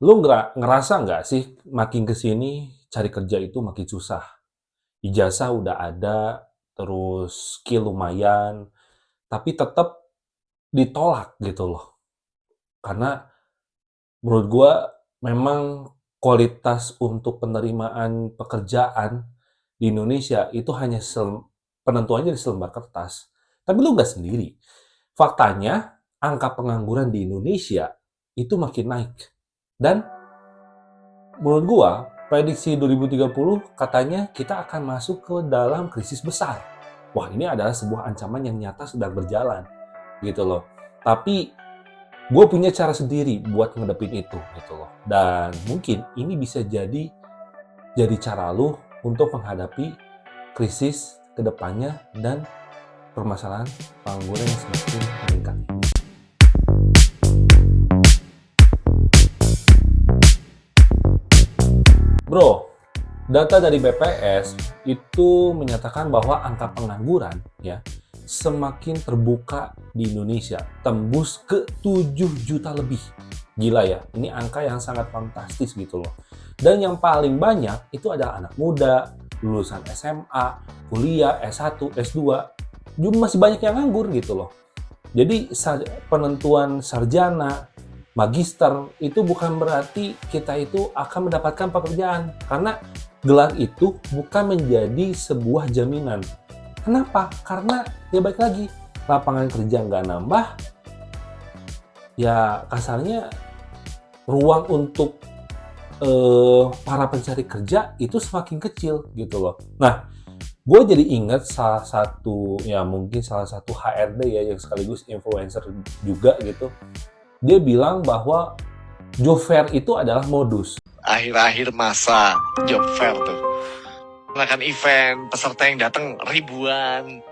Lu ngerasa nggak sih makin ke sini cari kerja itu makin susah? Ijazah udah ada, terus skill lumayan, tapi tetap ditolak gitu loh. Karena menurut gua memang kualitas untuk penerimaan pekerjaan di Indonesia itu hanya penentuannya di selembar kertas. Tapi lu nggak sendiri. Faktanya, angka pengangguran di Indonesia itu makin naik. Dan menurut gua, prediksi 2030 katanya kita akan masuk ke dalam krisis besar. Wah, ini adalah sebuah ancaman yang nyata sedang berjalan, gitu loh. Tapi gue punya cara sendiri buat ngadepin itu, gitu loh. Dan mungkin ini bisa jadi cara lu untuk menghadapi krisis kedepannya dan permasalahan pengangguran yang semakin meningkat. Bro, data dari BPS itu menyatakan bahwa angka pengangguran ya semakin terbuka di Indonesia, tembus ke 7 juta lebih. Gila ya, ini angka yang sangat fantastis gitu loh. Dan yang paling banyak itu adalah anak muda, lulusan SMA, kuliah, S1, S2, juga masih banyak yang nganggur gitu loh. Jadi penentuan sarjana, magister itu bukan berarti kita itu akan mendapatkan pekerjaan, karena gelar itu bukan menjadi sebuah jaminan. Kenapa? Karena ya baik lagi, lapangan kerja nggak nambah, ya kasarnya ruang untuk para pencari kerja itu semakin kecil gitu loh. Nah, gue jadi ingat salah satu HRD ya yang sekaligus influencer juga gitu. Dia bilang bahwa job fair itu adalah modus. Akhir-akhir masa job fair tuh. Melakukan event, peserta yang datang ribuan.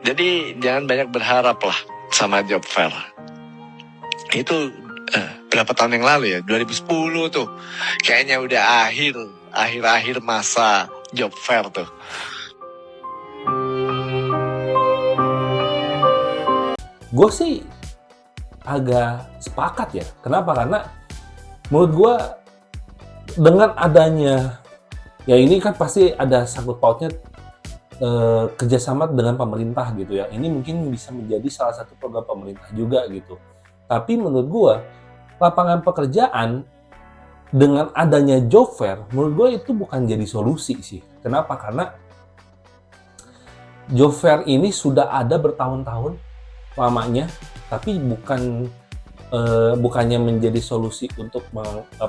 Jadi jangan banyak berharap lah sama job fair. Itu berapa tahun yang lalu ya? 2010 tuh. Kayaknya udah akhir-akhir masa job fair tuh. Gue sih agak sepakat ya. Kenapa? Karena menurut gue dengan adanya, ya ini kan pasti ada sangkut pautnya kerjasama dengan pemerintah gitu ya. Ini mungkin bisa menjadi salah satu program pemerintah juga gitu. Tapi menurut gue, lapangan pekerjaan dengan adanya job fair, menurut gue itu bukan jadi solusi sih. Kenapa? Karena job fair ini sudah ada bertahun-tahun lamanya, tapi bukannya menjadi solusi untuk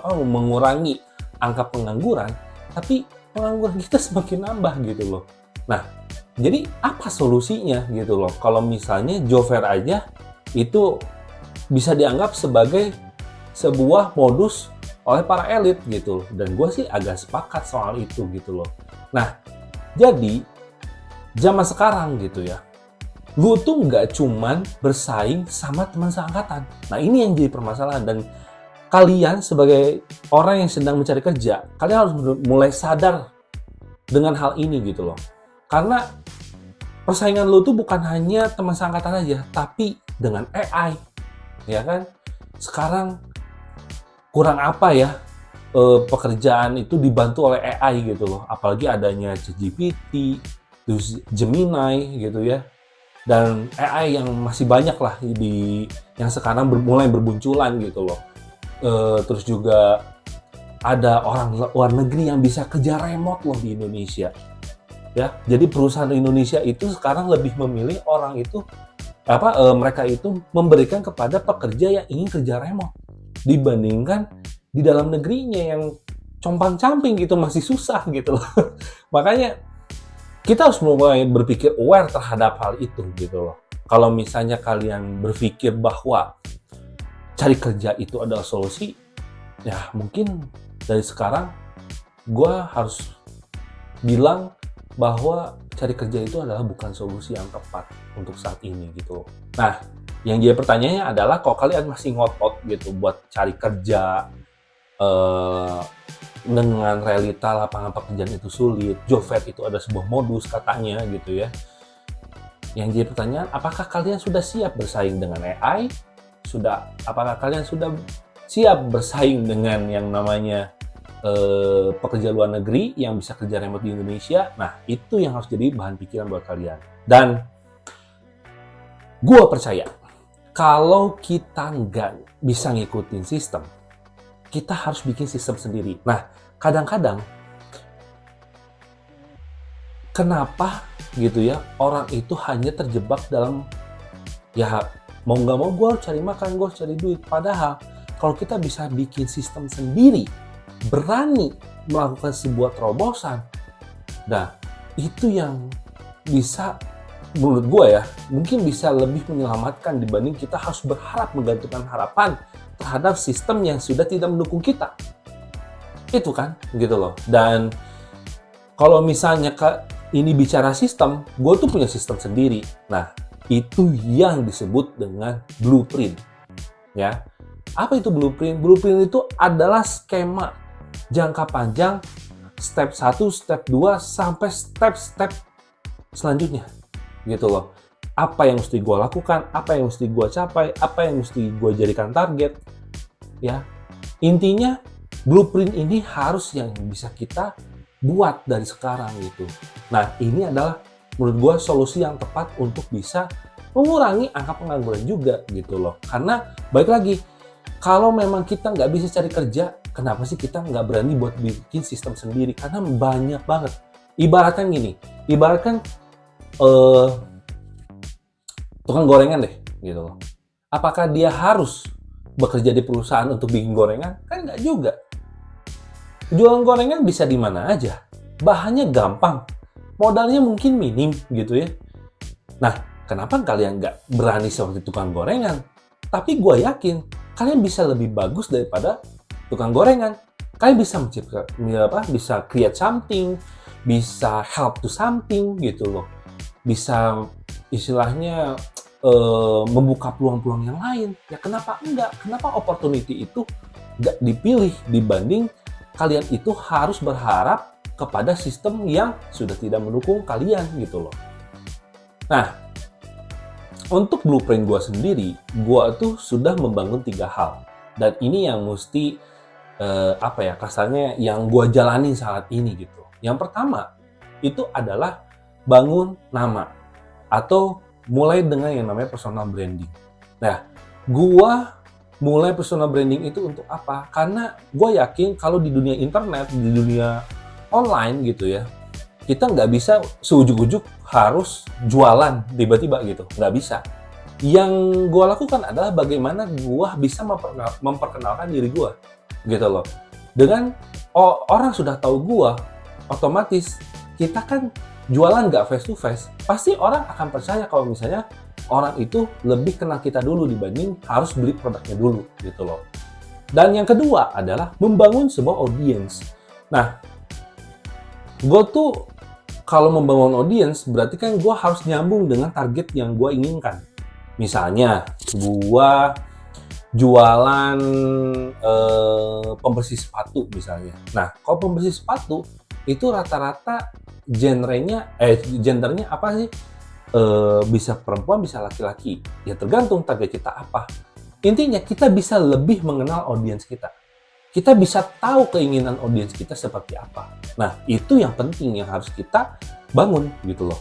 mengurangi angka pengangguran, tapi pengangguran kita semakin nambah gitu loh. Nah, jadi apa solusinya gitu loh? Kalau misalnya job fair aja itu bisa dianggap sebagai sebuah modus oleh para elit gitu loh. Dan gue sih agak sepakat soal itu gitu loh. Nah, jadi zaman sekarang gitu ya, lu tuh nggak cuman bersaing sama teman seangkatan. Nah, ini yang jadi permasalahan. Dan kalian sebagai orang yang sedang mencari kerja, kalian harus mulai sadar dengan hal ini gitu loh. Karena persaingan lu tuh bukan hanya teman seangkatan aja, tapi dengan AI. Ya kan? Sekarang kurang apa ya pekerjaan itu dibantu oleh AI gitu loh. Apalagi adanya ChatGPT, terus Gemini gitu ya. Dan AI yang masih banyak lah yang sekarang mulai berbunculan gitu loh. Terus juga ada orang luar negeri yang bisa kerja remote loh di Indonesia. Ya, jadi perusahaan Indonesia itu sekarang lebih memilih orang itu mereka itu memberikan kepada pekerja yang ingin kerja remote dibandingkan di dalam negerinya yang compang-camping gitu masih susah gitu loh. Makanya kita harus mulai berpikir aware terhadap hal itu gitu loh. Kalau misalnya kalian berpikir bahwa cari kerja itu adalah solusi, ya mungkin dari sekarang gue harus bilang bahwa cari kerja itu adalah bukan solusi yang tepat untuk saat ini gitu loh. Nah, yang jadi pertanyaannya adalah kalau kalian masih ngotot gitu buat cari kerja dengan realita lapangan pekerjaan itu sulit, job fair itu ada sebuah modus katanya gitu ya. Yang jadi pertanyaan, apakah kalian sudah siap bersaing dengan AI apakah kalian sudah siap bersaing dengan yang namanya pekerja luar negeri yang bisa kerja remote di Indonesia? Nah, itu yang harus jadi bahan pikiran buat kalian. Dan gue percaya, kalau kita nggak bisa ngikutin sistem, kita harus bikin sistem sendiri. Nah, kadang-kadang kenapa gitu ya orang itu hanya terjebak dalam ya mau nggak mau gue harus cari makan, gue harus cari duit. Padahal kalau kita bisa bikin sistem sendiri, berani melakukan sebuah terobosan, nah itu yang bisa menurut gue ya mungkin bisa lebih menyelamatkan dibanding kita harus berharap menggantungkan harapan terhadap sistem yang sudah tidak mendukung kita. Itu kan gitu loh. Dan kalau misalnya ini bicara sistem, gue tuh punya sistem sendiri. Nah, itu yang disebut dengan blueprint. Ya. Apa itu blueprint? Blueprint itu adalah skema jangka panjang step 1, step 2 sampai step-step selanjutnya. Gitu loh. Apa yang mesti gue lakukan, apa yang mesti gue capai, apa yang mesti gue jadikan target. Ya. Intinya blueprint ini harus yang bisa kita buat dari sekarang gitu. Nah, ini adalah menurut gue solusi yang tepat untuk bisa mengurangi angka pengangguran juga gitu loh. Karena balik lagi, kalau memang kita nggak bisa cari kerja, kenapa sih kita nggak berani buat bikin sistem sendiri? Karena banyak banget. Ibaratkan gini, tukang gorengan deh gitu loh. Apakah dia harus bekerja di perusahaan untuk bikin gorengan? Kan nggak juga. Jualan gorengan bisa di mana aja. Bahannya gampang. Modalnya mungkin minim gitu ya. Nah, kenapa kalian nggak berani seperti tukang gorengan? Tapi gue yakin kalian bisa lebih bagus daripada tukang gorengan. Kalian bisa bisa create something, bisa help to something gitu loh. Bisa istilahnya membuka peluang-peluang yang lain. Ya kenapa enggak? Kenapa opportunity itu nggak dipilih dibanding kalian itu harus berharap kepada sistem yang sudah tidak mendukung kalian gitu loh. Nah, untuk blueprint gue sendiri, gue tuh sudah membangun 3 hal. Dan ini yang mesti, kasarnya yang gue jalani saat ini gitu. Yang pertama, itu adalah bangun nama. Atau mulai dengan yang namanya personal branding. Nah, gue mulai personal branding itu untuk apa? Karena gue yakin kalau di dunia internet, di dunia online gitu ya, kita nggak bisa seujuk-ujuk harus jualan tiba-tiba gitu. Nggak bisa. Yang gue lakukan adalah bagaimana gue bisa memperkenalkan diri gue gitu loh. Dengan orang sudah tahu gue, otomatis kita kan jualan nggak face to face, pasti orang akan percaya kalau misalnya orang itu lebih kenal kita dulu dibanding harus beli produknya dulu gitu loh. Dan yang kedua adalah membangun sebuah audience. Nah, gue tuh kalau membangun audience berarti kan gue harus nyambung dengan target yang gue inginkan. Misalnya, gue jualan pembersih sepatu misalnya. Nah, kalau pembersih sepatu itu rata-rata gendernya apa sih? Bisa perempuan, bisa laki-laki. Ya tergantung target kita apa. Intinya kita bisa lebih mengenal audiens kita. Kita bisa tahu keinginan audiens kita seperti apa. Nah, itu yang penting yang harus kita bangun gitu loh.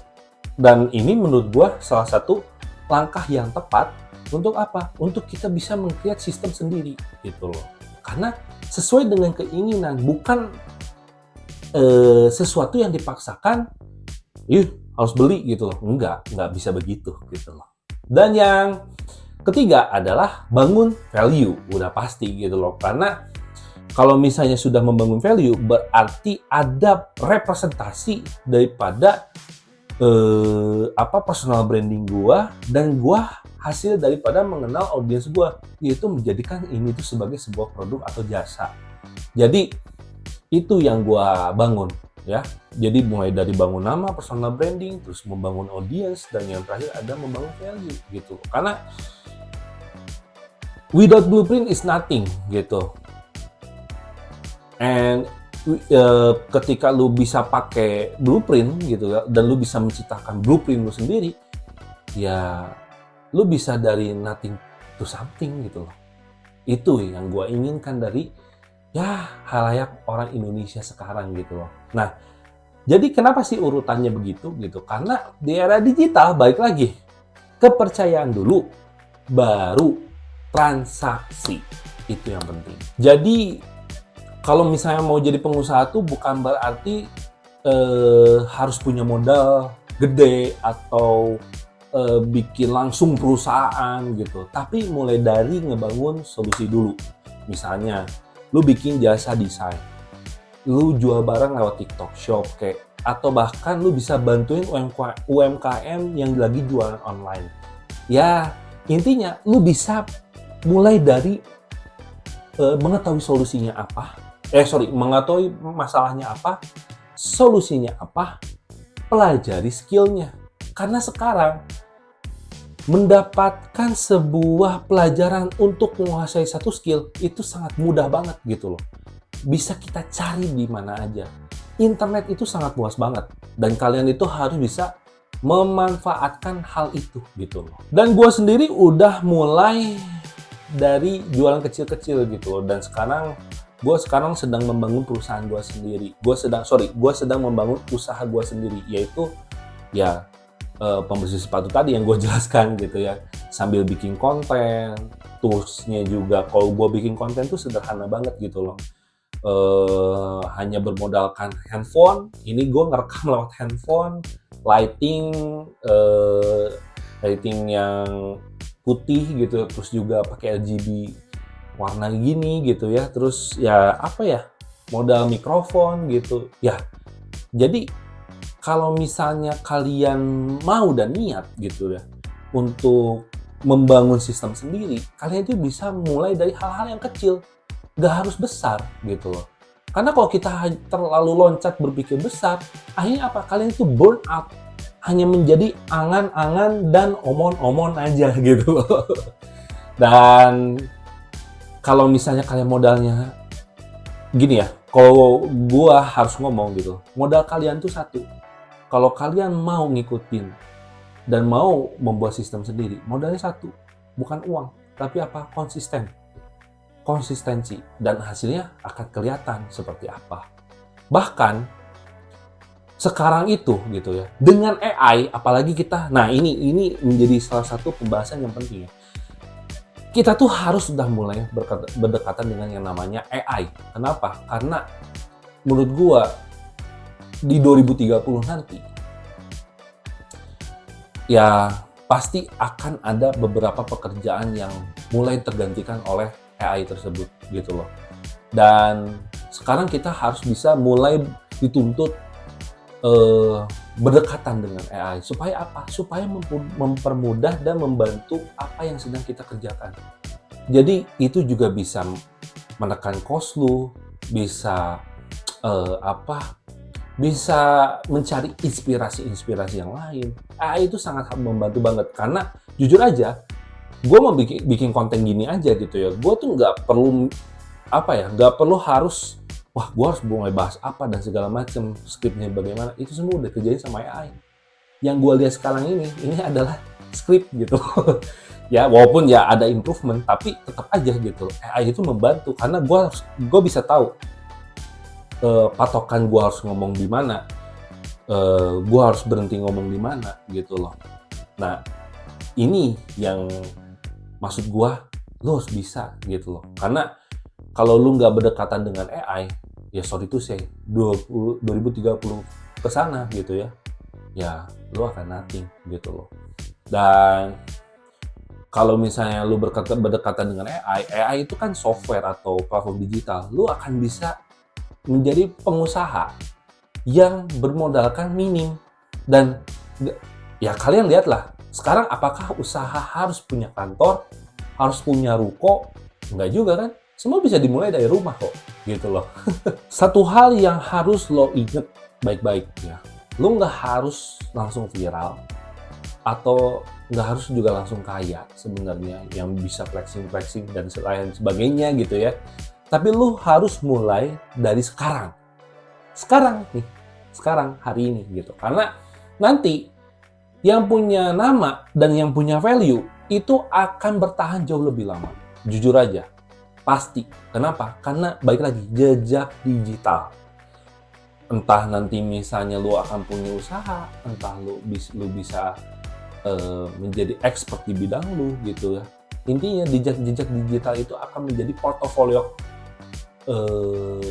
Dan ini menurut gua salah satu langkah yang tepat untuk apa? Untuk kita bisa meng-create sistem sendiri gitu loh. Karena sesuai dengan keinginan, bukan sesuatu yang dipaksakan, harus beli gitu loh. Nggak bisa begitu gitu loh. Dan yang ketiga adalah bangun value, udah pasti gitu loh. Karena kalau misalnya sudah membangun value, berarti ada representasi daripada personal branding gua, dan gua hasil daripada mengenal audiens gua, yaitu menjadikan ini tuh sebagai sebuah produk atau jasa. Jadi itu yang gua bangun. Ya, jadi mulai dari bangun nama, personal branding, terus membangun audience, dan yang terakhir ada membangun value gitu. Karena without blueprint is nothing gitu. And ketika lu bisa pakai blueprint gitu ya, dan lu bisa menciptakan blueprint lu sendiri, ya lu bisa dari nothing do something gitu loh. Itu yang gue inginkan dari halayak orang Indonesia sekarang gitu loh. Nah, jadi kenapa sih urutannya begitu gitu? Karena di era digital, balik lagi, kepercayaan dulu, baru transaksi. Itu yang penting. Jadi, kalau misalnya mau jadi pengusaha tuh bukan berarti harus punya modal gede atau bikin langsung perusahaan gitu. Tapi mulai dari ngebangun solusi dulu. Misalnya, lu bikin jasa desain, lu jual barang lewat TikTok Shop atau bahkan lu bisa bantuin UMKM yang lagi jualan online. Ya, intinya lu bisa mulai dari mengetahui solusinya apa. Mengetahui masalahnya apa, solusinya apa, pelajari skillnya. Karena sekarang mendapatkan sebuah pelajaran untuk menguasai satu skill itu sangat mudah banget gitu loh. Bisa kita cari di mana aja. Internet itu sangat luas banget dan kalian itu harus bisa memanfaatkan hal itu gitu loh. Dan gue sendiri udah mulai dari jualan kecil-kecil gitu loh, dan gue sekarang sedang membangun perusahaan gue sendiri. Gue sedang membangun usaha gue sendiri, yaitu pembersih sepatu tadi yang gue jelaskan gitu ya, sambil bikin konten. Toolsnya juga, kalau gue bikin konten tuh sederhana banget gitu loh. Hanya bermodalkan handphone. Ini gue ngerekam lewat handphone, lighting yang putih gitu, terus juga pakai RGB warna gini gitu ya, terus modal mikrofon gitu ya. Jadi kalau misalnya kalian mau dan niat gitu ya untuk membangun sistem sendiri, kalian itu bisa mulai dari hal-hal yang kecil, gak harus besar gitu loh. Karena kalau kita terlalu loncat berpikir besar, akhirnya apa? Kalian itu burn out, hanya menjadi angan-angan dan omon-omon aja gitu loh. Dan kalau misalnya kalian modalnya gini ya, kalau gua harus ngomong gitu, modal kalian tuh satu. Kalau kalian mau ngikutin dan mau membuat sistem sendiri, modalnya satu, bukan uang, tapi apa? Konsistensi, dan hasilnya akan kelihatan seperti apa. Bahkan sekarang itu gitu ya, dengan AI, apalagi kita, nah ini menjadi salah satu pembahasan yang penting ya. Kita tuh harus sudah mulai berdekatan dengan yang namanya AI. Kenapa? Karena menurut gua di 2030 nanti ya pasti akan ada beberapa pekerjaan yang mulai tergantikan oleh AI tersebut gitu loh. Dan sekarang kita harus bisa mulai dituntut berdekatan dengan AI. Supaya apa? Supaya mempermudah dan membantu apa yang sedang kita kerjakan. Jadi itu juga bisa menekan cost lu, bisa bisa mencari inspirasi yang lain. AI itu sangat membantu banget, karena jujur aja, gue mau bikin konten gini aja gitu ya, gue tuh nggak perlu harus gue harus mulai bahas apa dan segala macam, skripnya bagaimana, itu semua udah kerjain sama AI. Yang gue lihat sekarang ini adalah skrip gitu. Ya walaupun ya ada improvement, tapi tetap aja gitu, AI itu membantu karena gue bisa tahu patokan gue harus ngomong di mana, gue harus berhenti ngomong di mana gitu loh. Nah ini yang maksud gue, lo harus bisa gitu loh. Karena kalau lo nggak berdekatan dengan AI, ya sorry to say, 2030 kesana gitu ya lo akan nothing gitu loh. Dan kalau misalnya lo berdekatan dengan AI itu kan software atau platform digital, lo akan bisa menjadi pengusaha yang bermodalkan minim. Dan ya kalian lihatlah sekarang, apakah usaha harus punya kantor, harus punya ruko? Enggak juga kan, semua bisa dimulai dari rumah kok gitu loh. Satu hal yang harus lo inget baik-baik ya, lo nggak harus langsung viral atau nggak harus juga langsung kaya sebenarnya yang bisa flexing dan lain sebagainya gitu ya. Tapi lu harus mulai dari sekarang hari ini gitu. Karena nanti yang punya nama dan yang punya value itu akan bertahan jauh lebih lama. Jujur aja, pasti. Kenapa? Karena baik lagi, jejak digital. Entah nanti misalnya lu akan punya usaha, entah lu bisa menjadi expert di bidang lu gitu ya. Intinya jejak digital itu akan menjadi portofolio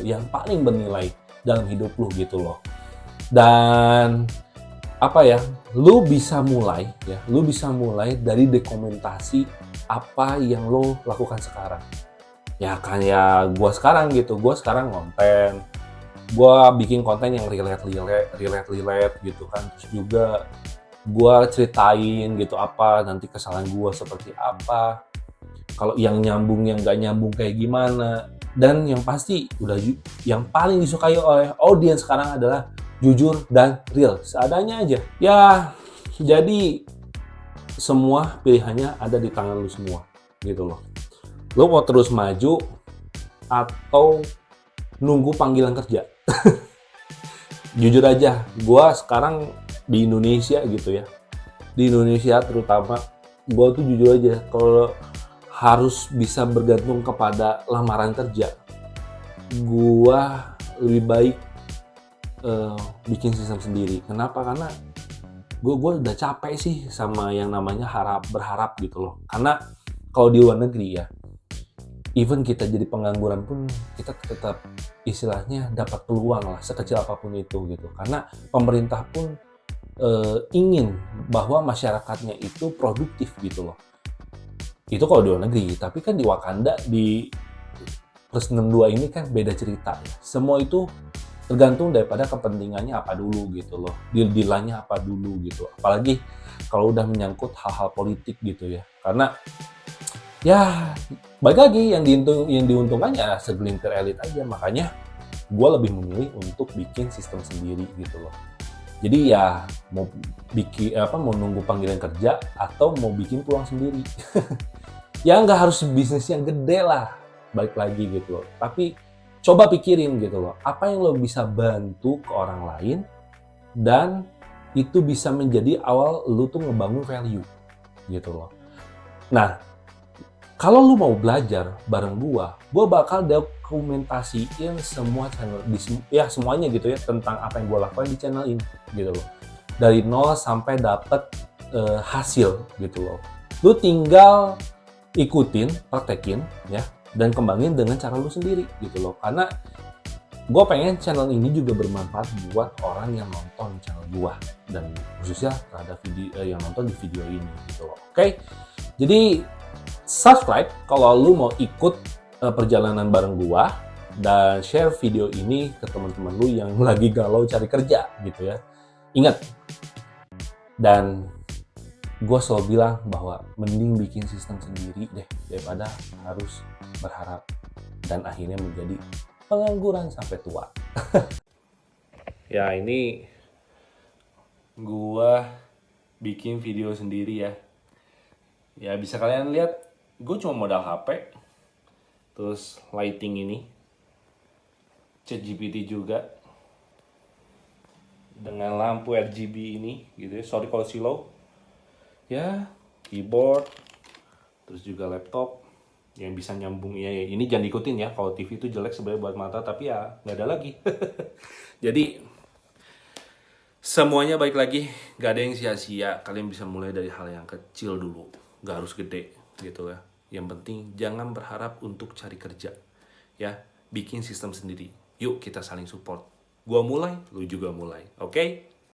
yang paling bernilai dalam hidup lu gitu loh. Dan apa ya, lu bisa mulai dari dokumentasi apa yang lo lakukan sekarang. Ya kayak gua sekarang gitu, gua sekarang konten, gua bikin konten yang relate gitu kan. Terus juga gua ceritain gitu apa nanti kesalahan gua seperti apa, kalau yang nyambung yang nggak nyambung kayak gimana. Dan yang pasti yang paling disukai oleh audiens sekarang adalah jujur dan real, seadanya aja. Ya, jadi semua pilihannya ada di tangan lu semua gitu loh. Lu mau terus maju atau nunggu panggilan kerja? Jujur aja, gua sekarang di Indonesia gitu ya. Di Indonesia terutama, gua tuh jujur aja kalau harus bisa bergantung kepada lamaran kerja, gua lebih baik bikin sistem sendiri. Kenapa? Karena gue udah capek sih sama yang namanya berharap gitu loh. Karena kalau di luar negeri ya, even kita jadi pengangguran pun kita tetap istilahnya dapat peluang lah sekecil apapun itu gitu. Karena pemerintah pun ingin bahwa masyarakatnya itu produktif gitu loh. Itu kalau di luar negeri, tapi kan di Wakanda di plus 62 ini kan beda cerita ya. Semua itu tergantung daripada kepentingannya apa dulu gitu loh, deal-dealannya apa dulu gitu. Apalagi kalau udah menyangkut hal-hal politik gitu ya. Karena ya balik lagi yang diuntungkan ya segelintir elit aja. Makanya gue lebih memilih untuk bikin sistem sendiri gitu loh. Jadi ya mau nunggu panggilan kerja atau mau bikin peluang sendiri. Ya nggak harus bisnis yang gede lah, balik lagi gitu loh. Tapi coba pikirin gitu loh, apa yang lo bisa bantu ke orang lain dan itu bisa menjadi awal lo tuh ngebangun value gitu loh. Nah, kalau lo mau belajar bareng gua bakal dokumentasiin semua channel semuanya gitu ya tentang apa yang gua lakukan di channel ini gitu loh. Dari nol sampai dapet hasil gitu loh. Lo tinggal ikutin, praktekin ya, dan kembangin dengan cara lu sendiri gitu loh. Karena gue pengen channel ini juga bermanfaat buat orang yang nonton channel gue dan khususnya terhadap yang nonton di video ini gitu loh. Oke, jadi subscribe kalau lu mau ikut perjalanan bareng gue dan share video ini ke teman-teman lu yang lagi galau cari kerja gitu ya. Ingat, dan gue selalu bilang bahwa mending bikin sistem sendiri deh daripada harus berharap dan akhirnya menjadi pengangguran sampai tua. Ya ini gue bikin video sendiri ya. Ya bisa kalian lihat, gue cuma modal HP, terus lighting ini, ChatGPT juga, dengan lampu RGB ini gitu ya. Sorry kalau silau. Ya, keyboard, terus juga laptop yang bisa nyambung ya. Ini jangan ikutin ya, kalau TV itu jelek sebenarnya buat mata, tapi ya nggak ada lagi. Jadi semuanya baik lagi, nggak ada yang sia-sia. Kalian bisa mulai dari hal yang kecil dulu, nggak harus gede gitu ya. Yang penting jangan berharap untuk cari kerja ya, bikin sistem sendiri. Yuk kita saling support. Gua mulai, lu juga mulai, oke?